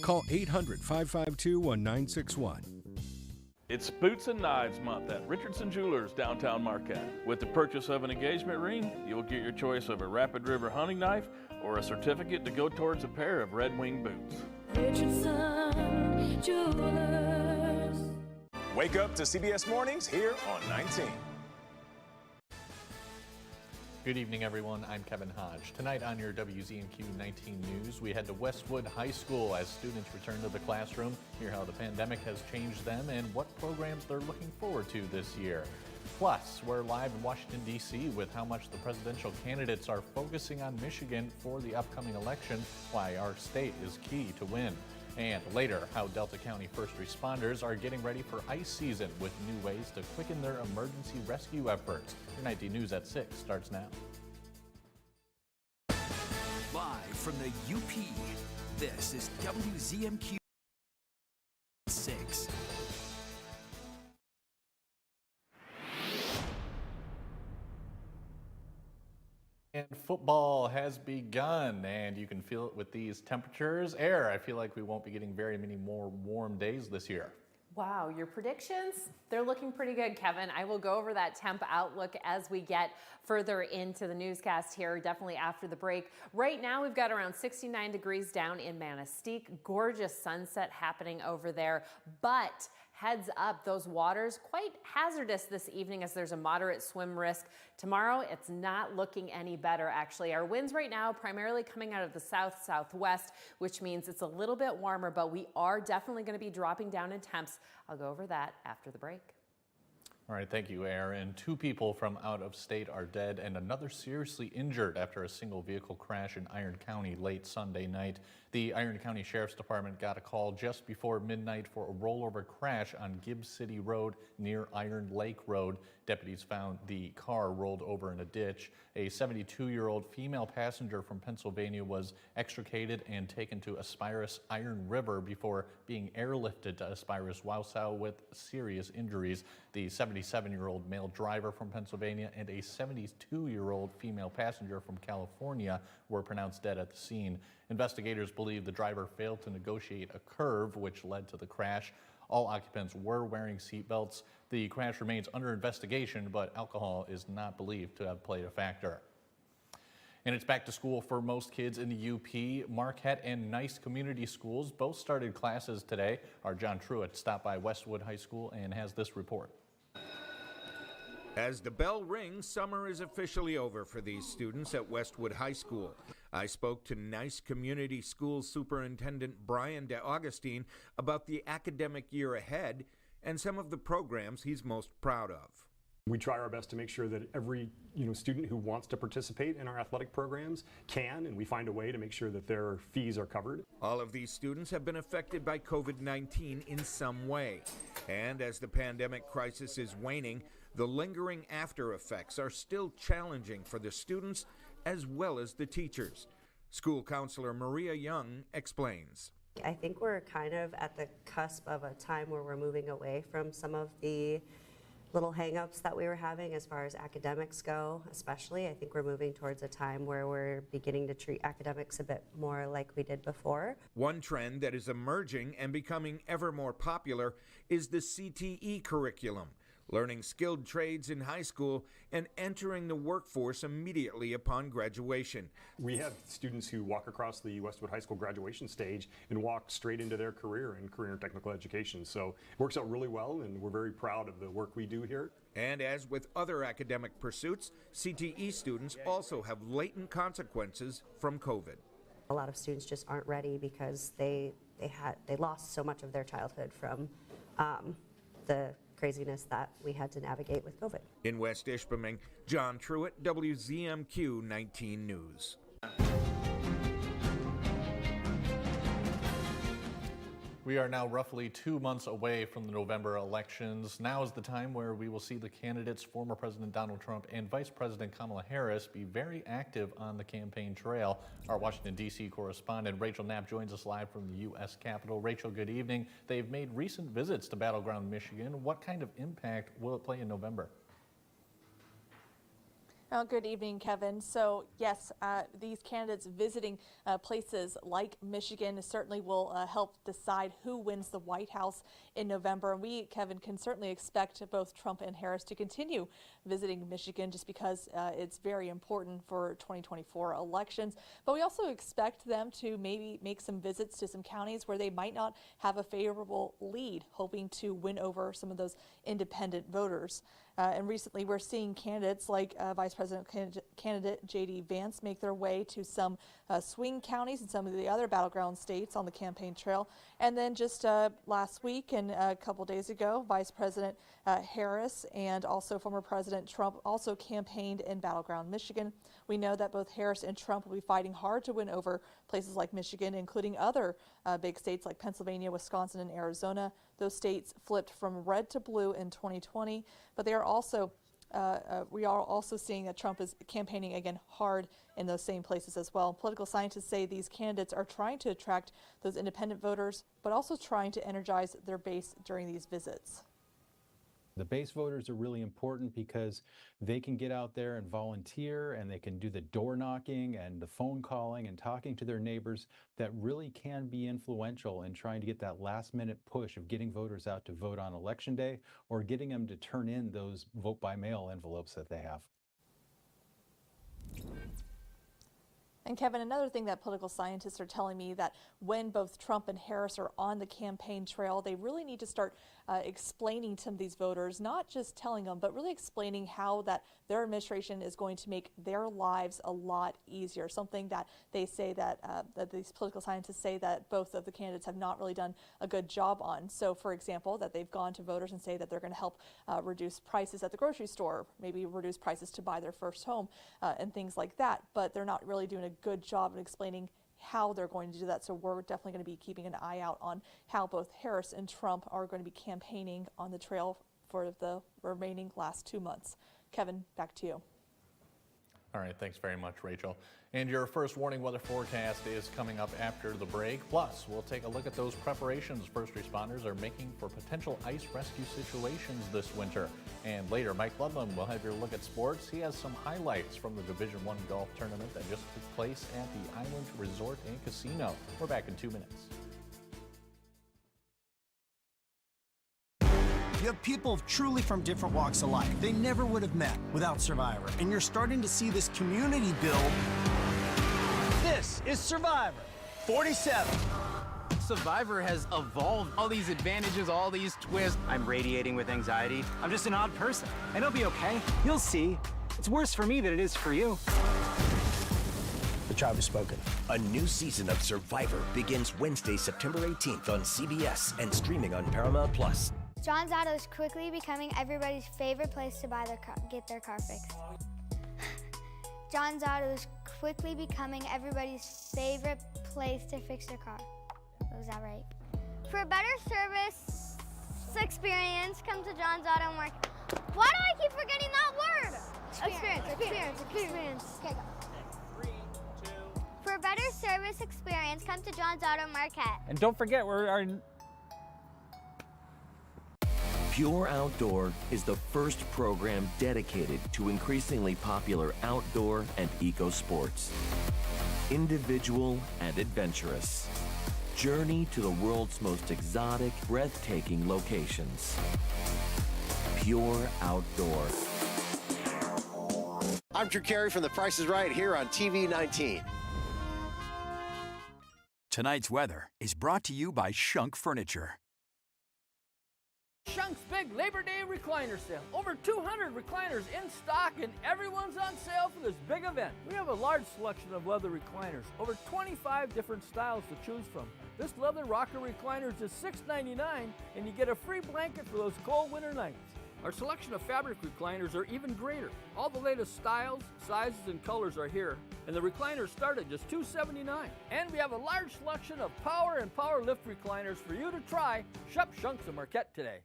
Call 800-552-1961. It's Boots and Knives Month at Richardson Jewelers, downtown Marquette. With the purchase of an engagement ring, you'll get your choice of a Rapid River hunting knife or a certificate to go towards a pair of Red Wing boots. Richardson Jewelers. Wake up to CBS Mornings here on 19. Good evening, everyone. I'm Kevin Hodge. Tonight on your WZMQ 19 News, we head to Westwood High School as students return to the classroom, hear how the pandemic has changed them and what programs they're looking forward to this year. Plus, we're live in Washington, D.C. with how much the presidential candidates are focusing on Michigan for the upcoming election, why our state is key to win. And later, how Delta County first responders are getting ready for ice season with new ways to quicken their emergency rescue efforts. Your 19 News at 6 starts now. Live from the UP, this is WZMQ 6. And football has begun, and you can feel it with these temperatures. I feel like we won't be getting very many more warm days this year. Wow, your predictions, they're looking pretty good, Kevin. I will go over that temp outlook as we get further into the newscast here, definitely after the break. Right now, we've got around 69 degrees down in Manistee. Gorgeous sunset happening over there, but heads up, those waters quite hazardous this evening as there's a moderate swim risk. Tomorrow, it's not looking any better, actually. Our winds right now primarily coming out of the south-southwest, which means it's a little bit warmer, but we are definitely going to be dropping down in temps. I'll go over that after the break. All right, thank you, Aaron. 2 people from out of state are dead and another seriously injured after a single vehicle crash in Iron County late Sunday night. The Iron County Sheriff's Department got a call just before midnight for a rollover crash on Gibbs City Road near Iron Lake Road. Deputies found the car rolled over in a ditch. A 72-year-old female passenger from Pennsylvania was extricated and taken to Aspirus Iron River before being airlifted to Aspirus Wausau with serious injuries. The 77-year-old male driver from Pennsylvania and a 72-year-old female passenger from California were pronounced dead at the scene. Investigators believe the driver failed to negotiate a curve, which led to the crash. All occupants were wearing seatbelts. The crash remains under investigation, but alcohol is not believed to have played a factor. And it's back to school for most kids in the UP. Marquette and Nice Community Schools both started classes today. Our John Truitt stopped by Westwood High School and has this report. As the bell rings, summer is officially over for these students at Westwood High School. I spoke to Nice Community Schools Superintendent Brian DeAugustine about the academic year ahead and some of the programs he's most proud of. We try our best to make sure that every student who wants to participate in our athletic programs can, and we find a way to make sure that their fees are covered. All of these students have been affected by COVID-19 in some way. And as the pandemic crisis is waning, the lingering after effects are still challenging for the students as well as the teachers. School counselor Maria Young explains. I think we're kind of at the cusp of a time where we're moving away from some of the little hang-ups that we were having as far as academics go, especially. I think we're moving towards a time where we're beginning to treat academics a bit more like we did before. One trend that is emerging and becoming ever more popular is the CTE curriculum, learning skilled trades in high school and entering the workforce immediately upon graduation. We have students who walk across the Westwood High School graduation stage and walk straight into their career in career and technical education. So it works out really well, and we're very proud of the work we do here. And as with other academic pursuits, CTE students also have latent consequences from COVID. A lot of students just aren't ready because they lost so much of their childhood from the craziness that we had to navigate with COVID. In West Ishpeming, John Truitt, WZMQ 19 News. We are now roughly 2 months away from the November elections. Now is the time where we will see the candidates, former President Donald Trump and Vice President Kamala Harris, be very active on the campaign trail. Our Washington, D.C. correspondent Rachel Knapp joins us live from the U.S. Capitol. Rachel, good evening. They've made recent visits to Battleground Michigan. What kind of impact will it play in November? Good evening, Kevin. So, yes, these candidates visiting places like Michigan certainly will help decide who wins the White House in November. And we, Kevin, can certainly expect both Trump and Harris to continue visiting Michigan just because it's very important for 2024 elections. But we also expect them to maybe make some visits to some counties where they might not have a favorable lead, hoping to win over some of those independent voters. And recently we're seeing candidates like Vice President candidate J.D. Vance make their way to some swing counties and some of the other battleground states on the campaign trail. And then just last week and a couple days ago, Vice President Harris and also former President Trump also campaigned in battleground Michigan. We know that both Harris and Trump will be fighting hard to win over places like Michigan, including other big states like Pennsylvania, Wisconsin, and Arizona. Those states flipped from red to blue in 2020, but they are also we are also seeing that Trump is campaigning again hard in those same places as well. Political scientists say these candidates are trying to attract those independent voters, but also trying to energize their base during these visits. The base voters are really important because they can get out there and volunteer, and they can do the door knocking and the phone calling and talking to their neighbors that really can be influential in trying to get that last minute push of getting voters out to vote on election day or getting them to turn in those vote by mail envelopes that they have. And Kevin, another thing that political scientists are telling me that when both Trump and Harris are on the campaign trail, they really need to start explaining to these voters, not just telling them, but really explaining how that their administration is going to make their lives a lot easier. Something that they say that, that these political scientists say that both of the candidates have not really done a good job on. So, for example, that they've gone to voters and say that they're going to help reduce prices at the grocery store, maybe reduce prices to buy their first home and things like that. But they're not really doing a good job of explaining how they're going to do that. So we're definitely going to be keeping an eye out on how both Harris and Trump are going to be campaigning on the trail for the remaining last 2 months. Kevin, back to you. All right, thanks very much, Rachel. And your first warning weather forecast is coming up after the break. Plus, we'll take a look at those preparations first responders are making for potential ice rescue situations this winter. And later, Mike Ludlam will have your look at sports. He has some highlights from the Division I golf tournament that just took place at the Island Resort and Casino. We're back in 2 minutes. You have people truly from different walks of life. They never would have met without Survivor. And you're starting to see this community build. This is Survivor 47. Survivor has evolved. All these advantages, all these twists. I'm radiating with anxiety. I'm just an odd person. And it'll be okay. You'll see. It's worse for me than it is for you. The tribe has spoken. A new season of Survivor begins Wednesday, September 18th on CBS and streaming on Paramount+. John's Auto is quickly becoming everybody's favorite place to get their car fixed. John's Auto is quickly becoming everybody's favorite place to fix their car. Was that right? For a better service experience, come to John's Auto Market. Why do I keep forgetting that word? Experience. Okay, go. 3, 2. For a better service experience, come to John's Auto Market. And don't forget, Pure Outdoor is the first program dedicated to increasingly popular outdoor and eco sports. Individual and adventurous. Journey to the world's most exotic, breathtaking locations. Pure Outdoor. I'm Drew Carey from The Price is Right here on TV 19. Tonight's weather is brought to you by Shunk Furniture. Shunk's big Labor Day recliner sale. Over 200 recliners in stock and everyone's on sale for this big event. We have a large selection of leather recliners, over 25 different styles to choose from. This leather rocker recliner is just $6.99 and you get a free blanket for those cold winter nights. Our selection of fabric recliners are even greater. All the latest styles, sizes, and colors are here, and the recliners start at just $2.79. And we have a large selection of power and power lift recliners for you to try. Shop Shunk's of Marquette today.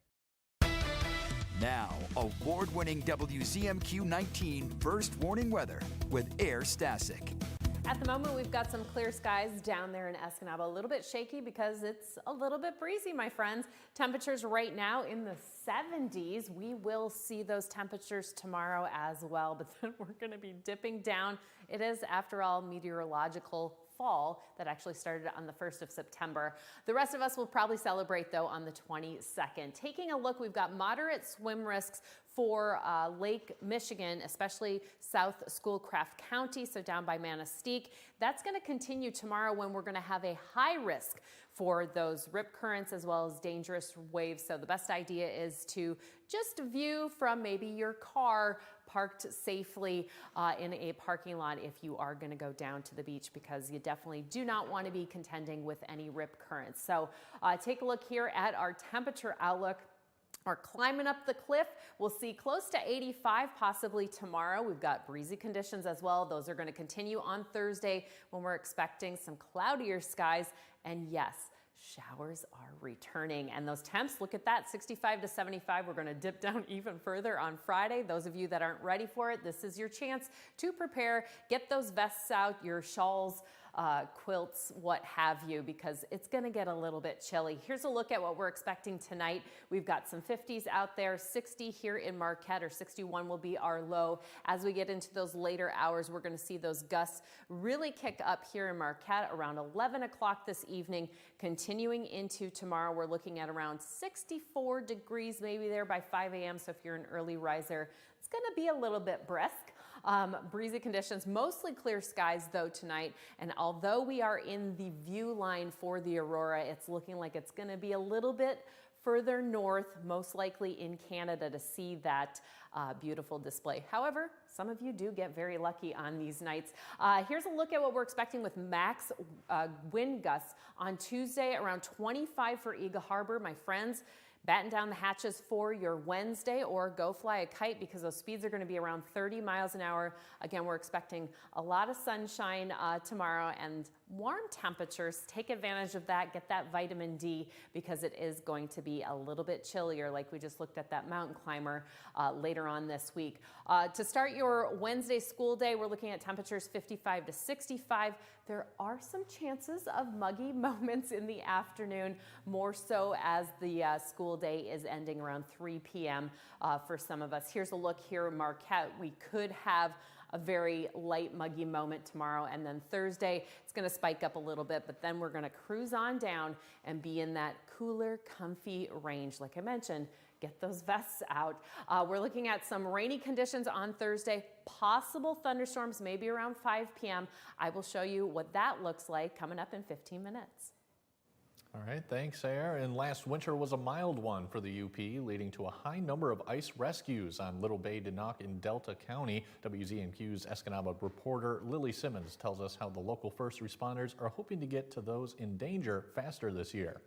Now, award-winning WZMQ 19 First Warning Weather with Air Stasic. At the moment, we've got some clear skies down there in Escanaba. A little bit shaky because it's a little bit breezy, my friends. Temperatures right now in the 70s. We will see those temperatures tomorrow as well, but then we're going to be dipping down. It is, after all, meteorological fall that actually started on the 1st of September. The rest of us will probably celebrate, though, on the 22nd. Taking a look, we've got moderate swim risks for Lake Michigan, especially South Schoolcraft County, so down by Manistee. That's going to continue tomorrow when we're going to have a high risk for those rip currents as well as dangerous waves. So the best idea is to just view from maybe your car parked safely in a parking lot if you are going to go down to the beach, because you definitely do not want to be contending with any rip currents. So take a look here at our temperature outlook. Are climbing up the cliff. We'll see close to 85 possibly tomorrow. We've got breezy conditions as well. Those are going to continue on Thursday when we're expecting some cloudier skies. And yes, showers are returning. And those temps, look at that, 65 to 75. We're going to dip down even further on Friday. Those of you that aren't ready for it, this is your chance to prepare. Get those vests out, your shawls, quilts, what have you, because it's going to get a little bit chilly. Here's a look at what we're expecting tonight. We've got some 50s out there, 60 here in Marquette, or 61 will be our low. As we get into those later hours, we're going to see those gusts really kick up here in Marquette around 11 o'clock this evening. Continuing into tomorrow, we're looking at around 64 degrees, maybe there by 5 a.m. So if you're an early riser, it's going to be a little bit brisk. Breezy conditions, mostly clear skies though tonight. And although we are in the view line for the aurora, it's looking like it's going to be a little bit further north, most likely in Canada, to see that beautiful display. However, some of you do get very lucky on these nights. Here's a look at what we're expecting with max wind gusts on Tuesday, around 25 for Eagle Harbor, my friends. Batten down the hatches for your Wednesday, or go fly a kite, because those speeds are going to be around 30 miles an hour. Again, we're expecting a lot of sunshine tomorrow and warm temperatures. Take advantage of that. Get that vitamin D, because it is going to be a little bit chillier, like we just looked at that mountain climber later on this week. To start your Wednesday school day, we're looking at temperatures 55 to 65. There are some chances of muggy moments in the afternoon, more so as the school day is ending around 3 p.m. For some of us. Here's a look here in Marquette. We could have a very light muggy moment tomorrow, and then Thursday it's going to spike up a little bit, but then we're going to cruise on down and be in that cooler, comfy range. Like I mentioned, get those vests out. We're looking at some rainy conditions on Thursday, possible thunderstorms maybe around 5 p.m. I will show you what that looks like coming up in 15 minutes. All right, thanks, Air. And last winter was a mild one for the UP, leading to a high number of ice rescues on Little Bay de Noc in Delta County. WZMQ's Escanaba reporter Lily Simmons tells us how the local first responders are hoping to get to those in danger faster this year.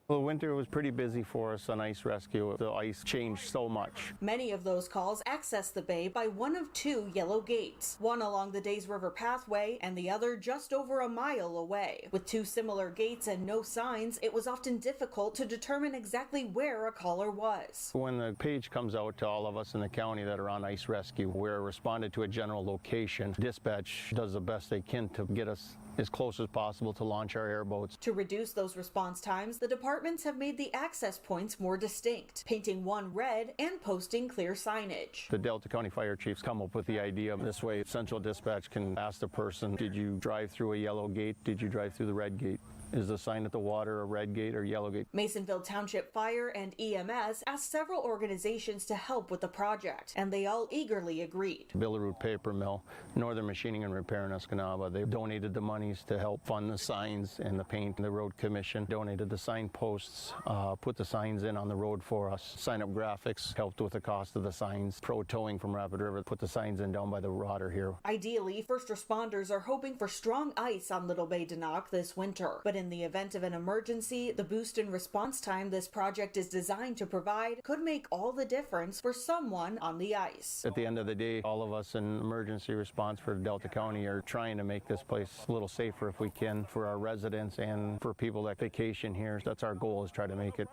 Well, winter was pretty busy for us on ice rescue. The ice changed so much. Many of those calls access the bay by one of two yellow gates, one along the Days River Pathway and the other just over a mile away. With two similar gates and no signs, it was often difficult to determine exactly where a caller was. When the page comes out to all of us in the county that are on ice rescue, we're responded to a general location. Dispatch does the best they can to get us as close as possible to launch our airboats. To reduce those response times, the departments have made the access points more distinct, painting one red and posting clear signage. The Delta County Fire Chiefs come up with the idea. This way, Central Dispatch can ask the person, did you drive through a yellow gate? Did you drive through the red gate? Is the sign at the water a red gate or yellow gate? Masonville Township Fire and EMS asked several organizations to help with the project, and they all eagerly agreed. Billerud Paper Mill, Northern Machining and Repair in Escanaba, they donated the monies to help fund the signs and the paint. The Road Commission donated the signposts, put the signs in on the road for us. Sign Up Graphics helped with the cost of the signs. Pro Towing from Rapid River put the signs in down by the water here. Ideally, first responders are hoping for strong ice on Little Bay de Noc this winter, but in the event of an emergency, the boost in response time this project is designed to provide could make all the difference for someone on the ice. At the end of the day, all of us in emergency response for Delta County are trying to make this place a little safer if we can for our residents and for people that vacation here. That's our goal, is try to make it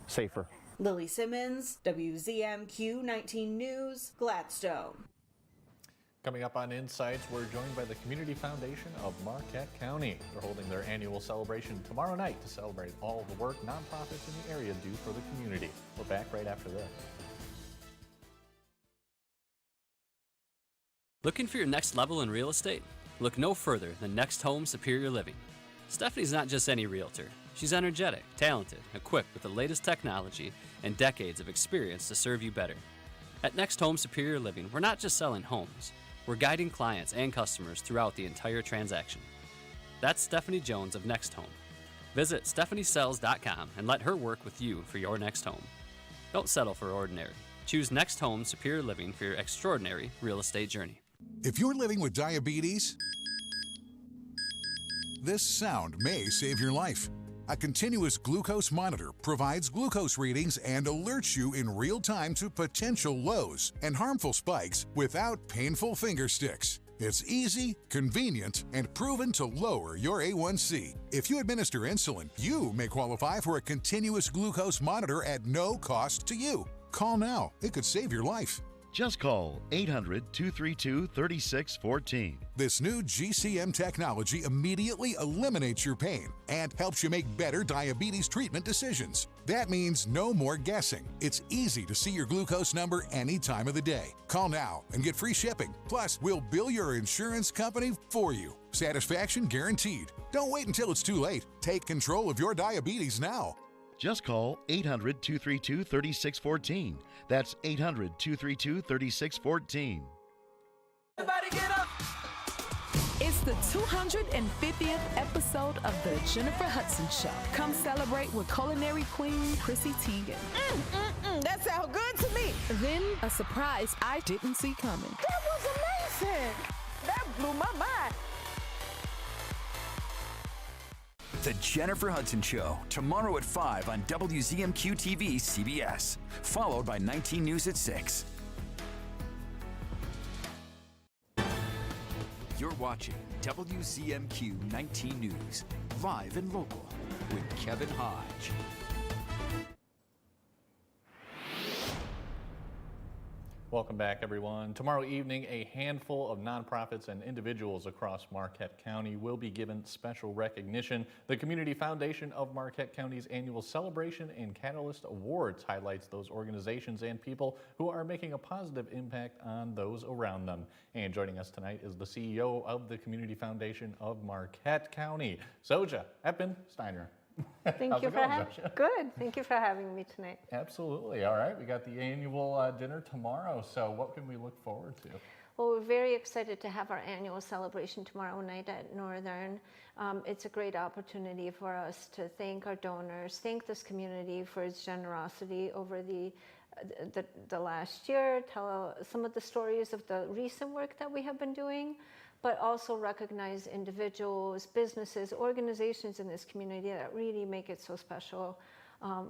safer. Lily Simmons, WZMQ 19 News, Gladstone. Coming up on Insights, we're joined by the Community Foundation of Marquette County. They're holding their annual celebration tomorrow night to celebrate all the work nonprofits in the area do for the community. We're back right after this. Looking for your next level in real estate? Look no further than Next Home Superior Living. Stephanie's not just any realtor. She's energetic, talented, equipped with the latest technology, and decades of experience to serve you better. At Next Home Superior Living, we're not just selling homes. We're guiding clients and customers throughout the entire transaction. That's Stephanie Jones of Next Home. Visit stephaniesells.com and let her work with you for your next home. Don't settle for ordinary. Choose Next Home Superior Living for your extraordinary real estate journey. If you're living with diabetes, this sound may save your life. A continuous glucose monitor provides glucose readings and alerts you in real time to potential lows and harmful spikes without painful finger sticks. It's easy, convenient, and proven to lower your A1C. If you administer insulin, you may qualify for a continuous glucose monitor at no cost to you. Call now. It could save your life. Just call 800-232-3614. This new GCM technology immediately eliminates your pain and helps you make better diabetes treatment decisions. That means no more guessing. It's easy to see your glucose number any time of the day. Call now and get free shipping. Plus, we'll bill your insurance company for you. Satisfaction guaranteed. Don't wait until it's too late. Take control of your diabetes now. Just call 800-232-3614. That's 800-232-3614. Everybody get up! It's the 250th episode of The Jennifer Hudson Show. Come celebrate with culinary queen Chrissy Teigen. That sounds good to me. Then a surprise I didn't see coming. That was amazing. That blew my mind. The Jennifer Hudson Show, tomorrow at 5 on WZMQ TV CBS, followed by 19 News at 6. You're watching WZMQ 19 News, live and local, with Kevin Hodge. Welcome back, everyone. Tomorrow evening, a handful of nonprofits and individuals across Marquette County will be given special recognition. The Community Foundation of Marquette County's annual Celebration and Catalyst Awards highlights those organizations and people who are making a positive impact on those around them. And joining us tonight is the CEO of the Community Foundation of Marquette County, Zoja Eppen-Steiner. Thank you for having me. Good. Thank you for having me tonight. Absolutely. All right. We got the annual dinner tomorrow. So what can we look forward to? Well, we're very excited to have our annual celebration tomorrow night at Northern. It's a great opportunity for us to thank our donors, thank this community for its generosity over the last year, tell some of the stories of the recent work that we have been doing, but also recognize individuals, businesses, organizations in this community that really make it so special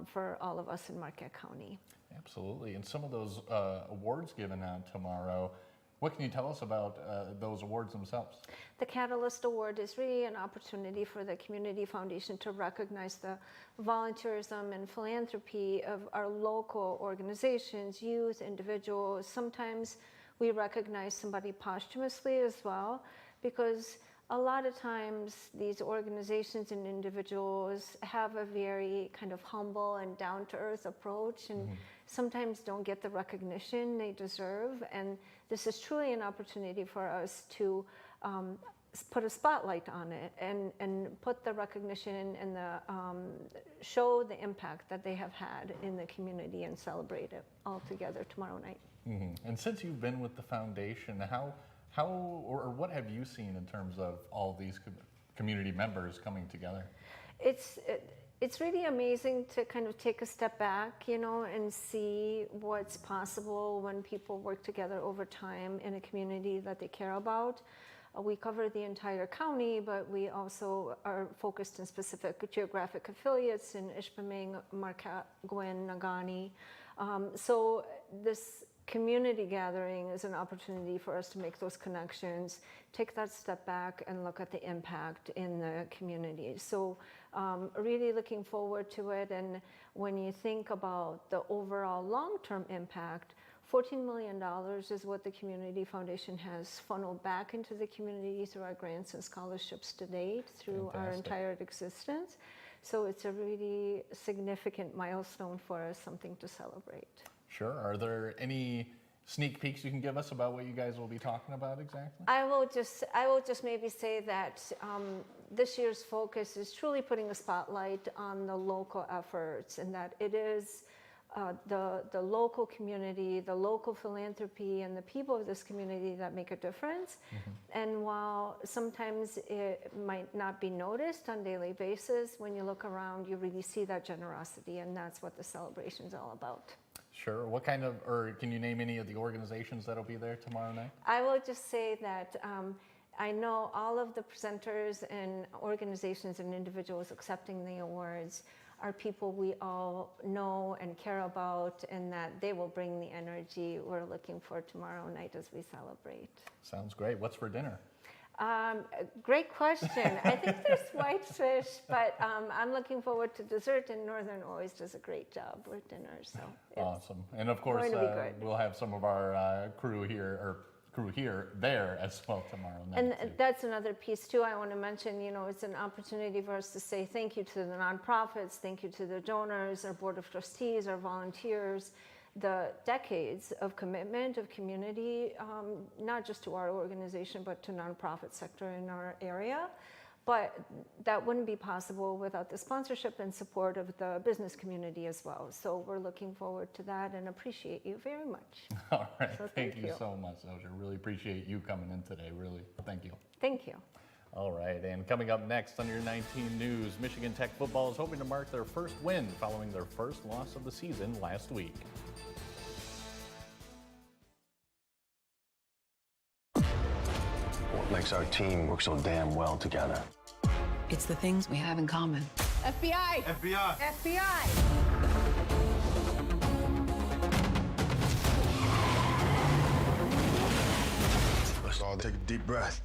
for all of us in Marquette County. Absolutely. And some of those awards given out tomorrow, what can you tell us about those awards themselves? The Catalyst Award is really an opportunity for the Community Foundation to recognize the volunteerism and philanthropy of our local organizations, youth, individuals. Sometimes we recognize somebody posthumously as well, because a lot of times these organizations and individuals have a very kind of humble and down-to-earth approach and sometimes don't get the recognition they deserve. And this is truly an opportunity for us to put a spotlight on it and put the recognition and show the impact that they have had in the community and celebrate it all together tomorrow night. And since you've been with the foundation, how or what have you seen in terms of all these community members coming together? It's really amazing to kind of take a step back, you know, and see what's possible when people work together over time in a community that they care about. We cover the entire county, but we also are focused in specific geographic affiliates in Ishpeming, Marquette, Gwen, Nagani. So this community gathering is an opportunity for us to make those connections, take that step back and look at the impact in the community. So really looking forward to it. And when you think about the overall long-term impact, $14 million is what the Community Foundation has funneled back into the community through our grants and scholarships to date through our entire existence. So it's a really significant milestone for us, something to celebrate. Sure. Are there any sneak peeks you can give us about what you guys will be talking about exactly? I will just maybe say that this year's focus is truly putting a spotlight on the local efforts, and that it is the local community, the local philanthropy, and the people of this community that make a difference. And while sometimes it might not be noticed on a daily basis, when you look around, you really see that generosity, and that's what the celebration is all about. Sure. What kind of, or can you name any of the organizations that'll be there tomorrow night? I will just say that I know all of the presenters and organizations and individuals accepting the awards are people we all know and care about, and that they will bring the energy we're looking for tomorrow night as we celebrate. Sounds great. What's for dinner? Great question. I think there's whitefish, but I'm looking forward to dessert, and Northern always does a great job with dinner. So awesome. And of course, we'll have some of our crew there as well tomorrow night. And that's another piece too I want to mention. You know, it's an opportunity for us to say thank you to the nonprofits, thank you to the donors, our board of trustees, our volunteers, the decades of commitment of community, not just to our organization, but to nonprofit sector in our area. But that wouldn't be possible without the sponsorship and support of the business community as well. So we're looking forward to that and appreciate you very much. All right. So thank you so much, Doja. Really appreciate you coming in today. Really. Thank you. Thank you. All right. And coming up next on your 19 News, Michigan Tech football is hoping to mark their first win following their first loss of the season last week. What makes our team work so damn well together? It's the things we have in common. FBI! FBI! FBI! Let's all take a deep breath.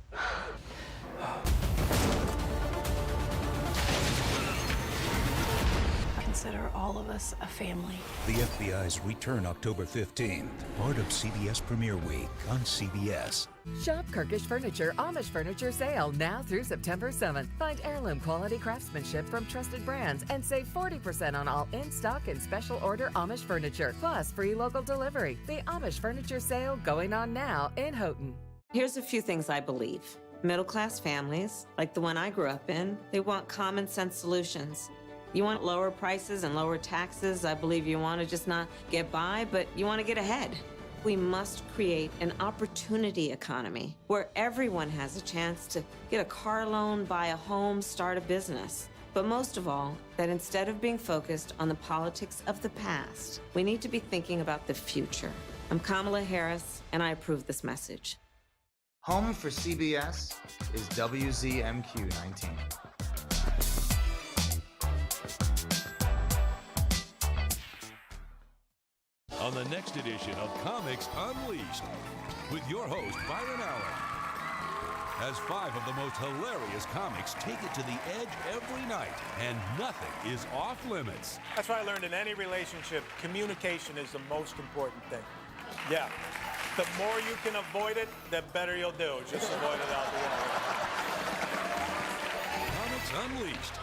Consider all of us a family. The FBI's return October 15th, part of CBS Premiere Week on CBS. Shop Kirkish Furniture Amish Furniture Sale now through September 7th. Find heirloom quality craftsmanship from trusted brands and save 40% on all in-stock and special order Amish furniture, plus free local delivery. The Amish Furniture Sale going on now in Houghton. Here's a few things I believe. Middle-class families, like the one I grew up in, they want common sense solutions. You want lower prices and lower taxes. I believe you want to just not get by, but you want to get ahead. We must create an opportunity economy where everyone has a chance to get a car loan, buy a home, start a business. But most of all, that instead of being focused on the politics of the past, we need to be thinking about the future. I'm Kamala Harris, and I approve this message. Home for CBS is WZMQ 19. On the next edition of Comics Unleashed, with your host, Byron Allen, as 5 of the most hilarious comics take it to the edge every night, and nothing is off limits. That's what I learned in any relationship. Communication is the most important thing. Yeah. The more you can avoid it, the better you'll do. Just avoid it altogether. Comics Unleashed.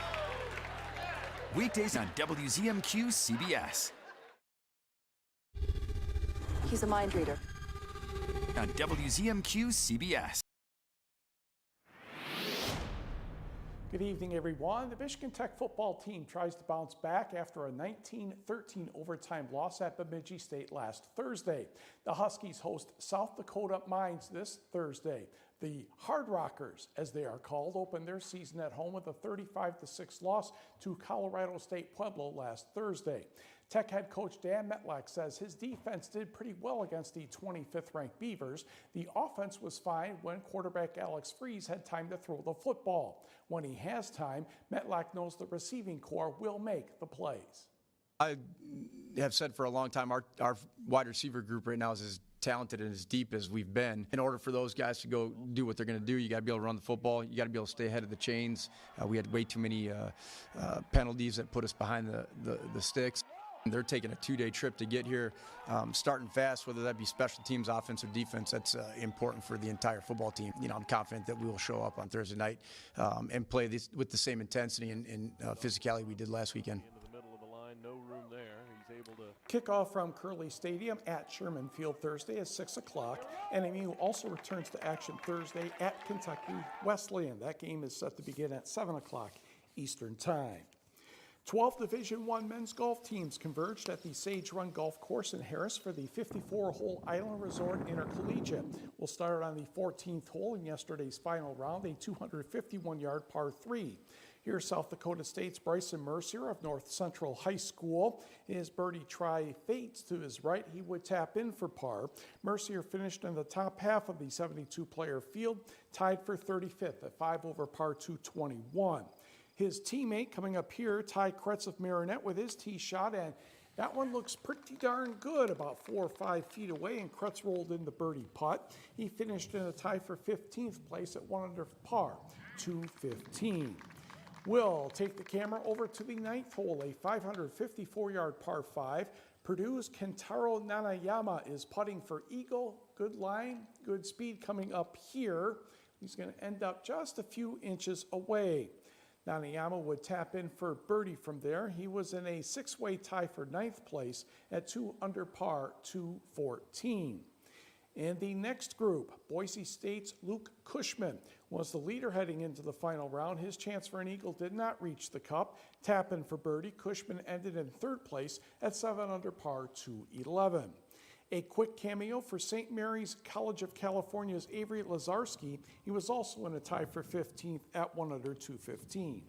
Weekdays on WZMQ CBS. He's a mind reader. On WZMQ CBS. Good evening, everyone. The Michigan Tech football team tries to bounce back after a 19-13 overtime loss at Bemidji State last Thursday. The Huskies host South Dakota Mines this Thursday. The Hard Rockers, as they are called, opened their season at home with a 35-6 loss to Colorado State Pueblo last Thursday. Tech head coach Dan Metlack says his defense did pretty well against the 25th-ranked Beavers. The offense was fine when quarterback Alex Freeze had time to throw the football. When he has time, Metlack knows the receiving corps will make the plays. I have said for a long time, our wide receiver group right now is as talented and as deep as we've been. In order for those guys to go do what they're going to do, you got to be able to run the football. You got to be able to stay ahead of the chains. We had way too many penalties that put us behind the sticks. They're taking a 2-day trip to get here, starting fast, whether that be special teams, offense, or defense. That's important for the entire football team. You know, I'm confident that we will show up on Thursday night and play this with the same intensity and physicality we did last weekend. Kickoff from Curley Stadium at Sherman Field Thursday at 6 o'clock. NMU also returns to action Thursday at Kentucky Wesleyan. That game is set to begin at 7 o'clock Eastern Time. 12 Division I men's golf teams converged at the Sage Run Golf Course in Harris for the 54-hole Island Resort Intercollegiate. We'll start on the 14th hole in yesterday's final round, a 251-yard par 3. Here's South Dakota State's Bryson Mercier of North Central High School. His birdie try fades to his right. He would tap in for par. Mercier finished in the top half of the 72-player field, tied for 35th at 5 over par 221. His teammate coming up here, Ty Kretz of Marinette, with his tee shot, and that one looks pretty darn good, about 4 or 5 feet away, and Kretz rolled in the birdie putt. He finished in a tie for 15th place at 1 under par, 215. We'll take the camera over to the 9th hole, a 554-yard par 5. Purdue's Kentaro Nanayama is putting for eagle. Good line, good speed coming up here. He's going to end up just a few inches away. Nanayama would tap in for birdie from there. He was in a 6-way tie for 9th place at 2 under par, 214. In the next group, Boise State's Luke Cushman was the leader heading into the final round. His chance for an eagle did not reach the cup. Tapping for birdie, Cushman ended in 3rd place at 7 under par, 211. A quick cameo for St. Mary's College of California's Avery Lazarski. He was also in a tie for 15th at 1 under 215.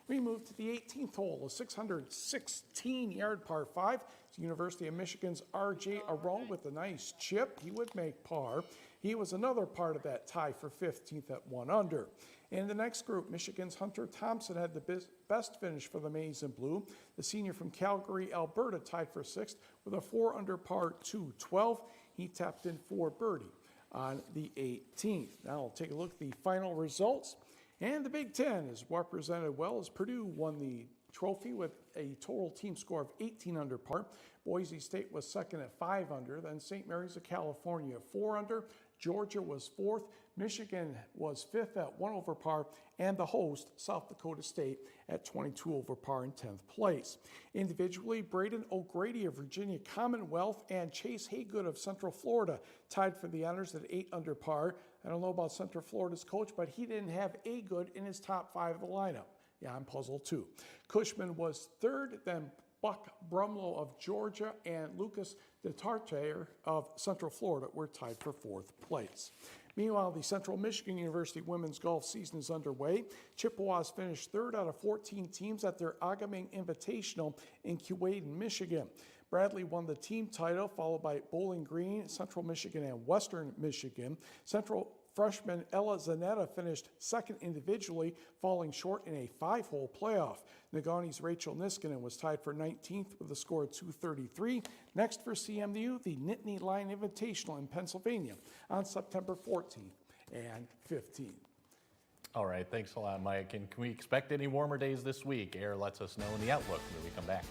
We move to the 18th hole, a 616-yard par 5. It's University of Michigan's R.J. Aron with a nice chip. He would make par. He was another part of that tie for 15th at 1 under. In the next group, Michigan's Hunter Thompson had the best finish for the Maize and Blue. The senior from Calgary, Alberta, tied for 6th with a 4 under par 212. He tapped in for birdie on the 18th. Now we'll take a look at the final results. And the Big Ten is represented well as Purdue won the trophy with a total team score of 18 under par. Boise State was second at 5 under. Then St. Mary's of California 4 under. Georgia was 4th. Michigan was 5th at 1 over par. And the host, South Dakota State, at 22 over par in 10th place. Individually, Braden O'Grady of Virginia Commonwealth and Chase Haygood of Central Florida tied for the honors at 8 under par. I don't know about Central Florida's coach, but he didn't have Haygood in his top 5 of the lineup. Yeah, I'm puzzled too. Cushman was 3rd, then Buck Brumlow of Georgia and Lucas DeTartier of Central Florida were tied for 4th place. Meanwhile, the Central Michigan University women's golf season is underway. Chippewas finished 3rd out of 14 teams at their Agaming Invitational in Keewaydin, Michigan. Bradley won the team title, followed by Bowling Green, Central Michigan, and Western Michigan. Central freshman Ella Zanetta finished 2nd individually, falling short in a 5-hole playoff. Negauni's Rachel Niskanen was tied for 19th with a score of 233. Next for CMU, the Nittany Lion Invitational in Pennsylvania on September 14th and 15th. All right, thanks a lot, Mike. And can we expect any warmer days this week? Air lets us know in the outlook when we come back.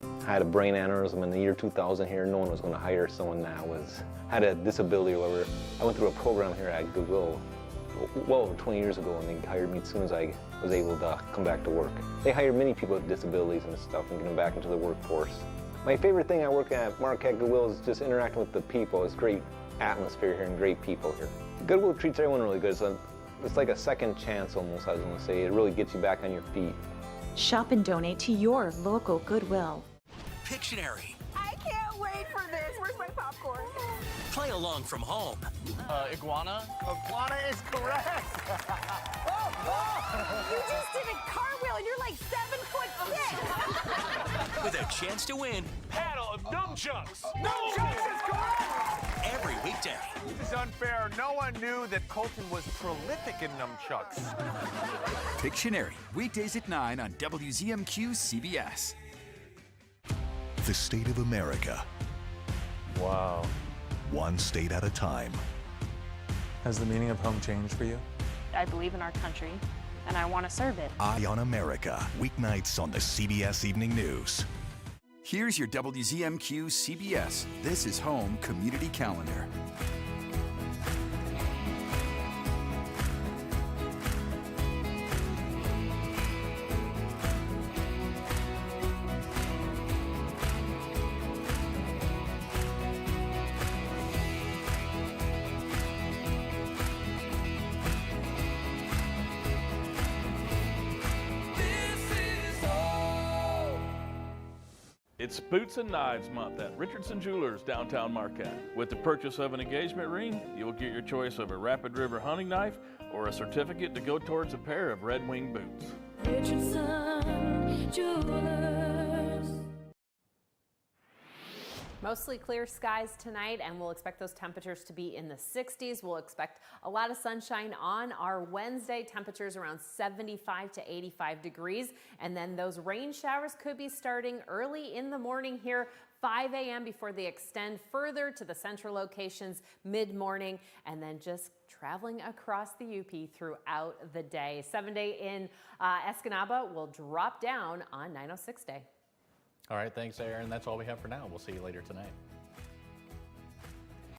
I had a brain aneurysm in the year 2000 here. No one was going to hire someone that had a disability or whatever. I went through a program here at Goodwill well over 20 years ago, and they hired me as soon as I was able to come back to work. They hired many people with disabilities and stuff and get them back into the workforce. My favorite thing I work at Marquette Goodwill is just interacting with the people. It's great atmosphere here and great people here. Goodwill treats everyone really good. It's like a second chance almost, I was going to say. It really gets you back on your feet. Shop and donate to your local Goodwill. Pictionary. I can't wait for this. Where's my popcorn? Play along from home. Iguana? Iguana is correct. You just did a cartwheel and you're like 7'6". With a chance to win. Paddle of nunchucks. Nunchucks is correct. Every weekday. This is unfair. No one knew that Colton was prolific in nunchucks. Pictionary. Weekdays at 9 on WZMQ CBS. The state of America. Wow. One state at a time. Has the meaning of home changed for you? I believe in our country. and I want to serve it. Eye on America, weeknights on the CBS Evening News. Here's your WZMQ CBS This is Home Community Calendar. It's Boots and Knives Month at Richardson Jewelers, downtown Marquette. With the purchase of an engagement ring, you'll get your choice of a Rapid River hunting knife or a certificate to go towards a pair of Red Wing boots. Richardson Jewelers. Mostly clear skies tonight, and we'll expect those temperatures to be in the 60s. We'll expect a lot of sunshine on our Wednesday. Temperatures around 75 to 85 degrees. And then those rain showers could be starting early in the morning here, 5 a.m. before they extend further to the central locations mid-morning, and then just traveling across the UP throughout the day. 7-day in Escanaba will drop down on 906 day. All right, thanks, Aaron. That's all we have for now. We'll see you later tonight.